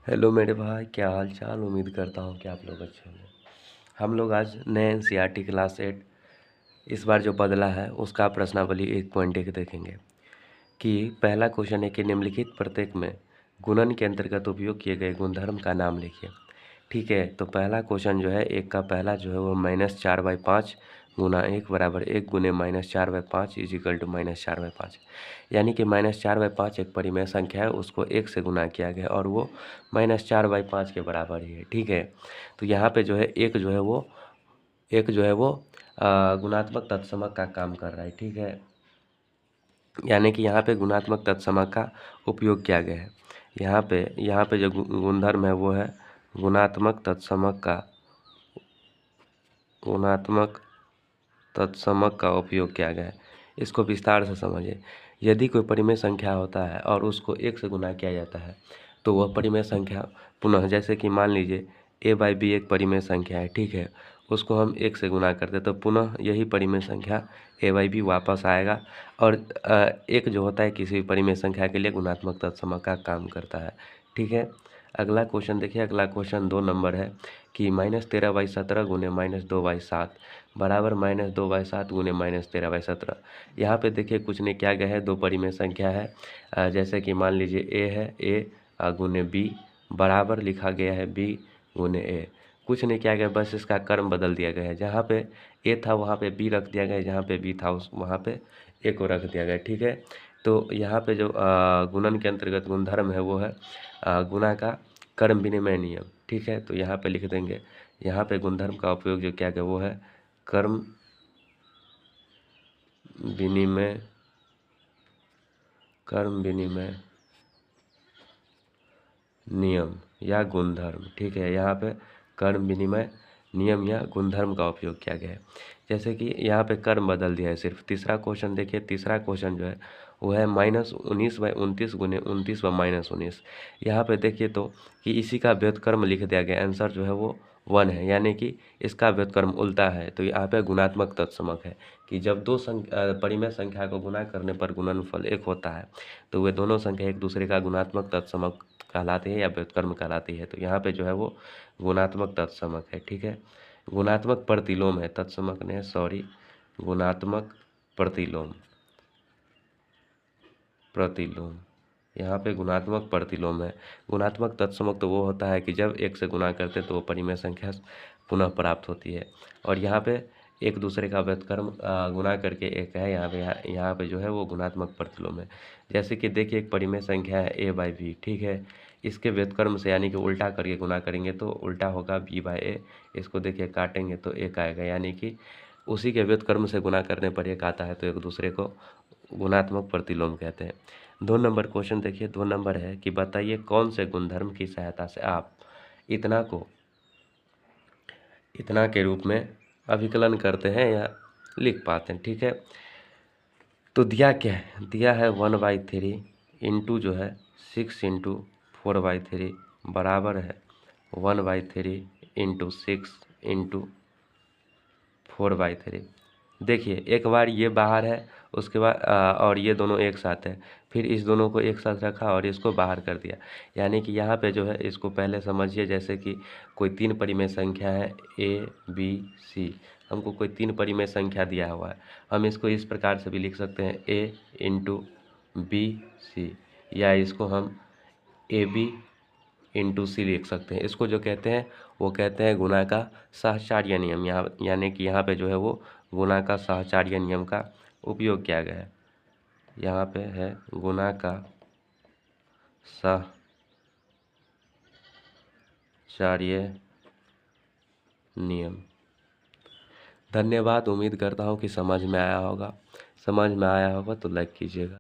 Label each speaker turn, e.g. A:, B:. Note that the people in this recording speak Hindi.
A: हेलो मेरे भाई, क्या हाल चाल। उम्मीद करता हूँ कि आप लोग अच्छे होंगे। हम लोग आज नए एनसीईआरटी क्लास 8 इस बार जो बदला है उसका प्रश्नावली 1.1 देखेंगे। कि पहला क्वेश्चन है कि निम्नलिखित प्रत्येक में गुणन के अंतर्गत उपयोग किए गए गुणधर्म का नाम लिखिए। ठीक है, तो पहला क्वेश्चन जो है एक का पहला जो है वो -4/5 गुना 1 बराबर 1 गुने -4/5 इजिकल टू -4/5। यानी कि -4/5 एक परिमेय संख्या है, उसको 1 से गुना किया गया और वो -4/5 के बराबर ही है। ठीक है, तो यहाँ पे जो है एक जो है वो गुणात्मक तत्समक का काम कर रहा है। ठीक है, यानी कि यहाँ पे गुणात्मक तत्समक का उपयोग किया गया है। यहाँ पे जो गुणधर्म है वो है गुणात्मक तत्समक का उपयोग किया गया है। इसको विस्तार से समझिए। यदि कोई परिमेय संख्या होता है और उसको 1 से गुना किया जाता है तो वह परिमेय संख्या पुनः, जैसे कि मान लीजिए a/b एक परिमेय संख्या है। ठीक है, उसको हम 1 से गुना करते तो पुनः यही परिमेय संख्या a/b वापस आएगा। और एक जो होता है किसी भी परिमेय संख्या के लिए गुणात्मक तत्समक का काम करता है। ठीक है, अगला क्वेश्चन देखिए। अगला क्वेश्चन 2 नंबर है कि -13/17 गुने -2/7 बराबर -2/7 गुने -13/17। यहाँ पे देखिए कुछ नहीं किया गया है, दो परिमेय संख्या है। जैसे कि मान लीजिए a है, a गुने b बराबर लिखा गया है b गुने a। कुछ नहीं किया गया, बस इसका क्रम बदल दिया गया है। जहाँ पे a था वहाँ पे b रख दिया गया है, जहाँ पे b था वहाँ पे a को रख दिया गया। ठीक है, तो यहाँ पे जो गुणन के अंतर्गत गुणधर्म है वो है गुणा का क्रम विनिमय नियम। ठीक है, तो यहाँ पे लिख देंगे। यहाँ पे गुणधर्म का उपयोग जो किया गया वो है क्रम विनिमय नियम या गुणधर्म। ठीक है, यहाँ पे क्रम विनिमय नियम या गुणधर्म का उपयोग किया गया है। जैसे कि यहाँ पे क्रम बदल दिया है सिर्फ। तीसरा क्वेश्चन देखिए। तीसरा क्वेश्चन जो है वो है -19/29 गुने 29/-19। यहाँ पे देखिए तो कि इसी का व्युत्क्रम लिख दिया गया। आंसर जो है वो 1 है, यानी कि इसका व्युत्क्रम उल्टा है। तो यहाँ पे गुणात्मक तत्समक है कि जब दो परिमेय संख्या को गुणा करने पर गुणनफल 1 होता है तो वे दोनों संख्या एक दूसरे का गुणात्मक तत्समक कहलाती है या व्युत्क्रम कहलाती है। तो यहाँ पे जो है वो गुणात्मक तत्समक है। ठीक है, गुणात्मक प्रतिलोम है, तत्समक ने सॉरी गुणात्मक प्रतिलोम यहाँ पे गुणात्मक प्रतिलोम है। गुणात्मक तत्समक तो वो होता है कि जब 1 से गुणा करते तो वो परिमेय संख्या पुनः प्राप्त होती है। और यहाँ पे एक दूसरे का व्युत्क्रम गुणा करके एक है। यहाँ पे जो है वो गुणात्मक प्रतिलोम है। जैसे कि देखिए एक परिमेय संख्या है a/b। ठीक है, इसके व्युत्क्रम से यानी कि उल्टा करके गुणा करेंगे तो उल्टा होगा b/a। इसको देखिए काटेंगे तो 1 आएगा, यानी कि उसी के व्युत्क्रम से गुणा करने पर 1 आता है, तो एक दूसरे को गुणात्मक प्रतिलोम कहते हैं। 2 नंबर क्वेश्चन देखिए। 2 नंबर है कि बताइए कौन से गुणधर्म की सहायता से आप इतना के रूप में अभिकलन करते हैं या लिख पाते हैं। ठीक है, तो दिया क्या है? दिया है 1/3 इंटू जो है 6 इंटू 4/3 बराबर है 1/3 इंटू 6 इंटू 4/3। देखिए एक बार ये बाहर है, उसके बाद और ये दोनों एक साथ है, फिर इस दोनों को एक साथ रखा और इसको बाहर कर दिया। यानी कि यहाँ पे जो है इसको पहले समझिए। जैसे कि कोई 3 परिमेय संख्या है a b c। हमको कोई 3 परिमेय संख्या दिया हुआ है, हम इसको इस प्रकार से भी लिख सकते हैं a इंटू b/c, या इसको हम ab इंटू सी लिख सकते हैं। इसको जो कहते हैं वो कहते हैं गुणा का सहचार्य नियम। यानी कि यहाँ पे जो है वो गुणा का सहचार्य नियम का उपयोग किया गया है। यहाँ पे है गुणा का सहचार्य नियम। धन्यवाद। उम्मीद करता हूँ कि समझ में आया होगा तो लाइक कीजिएगा।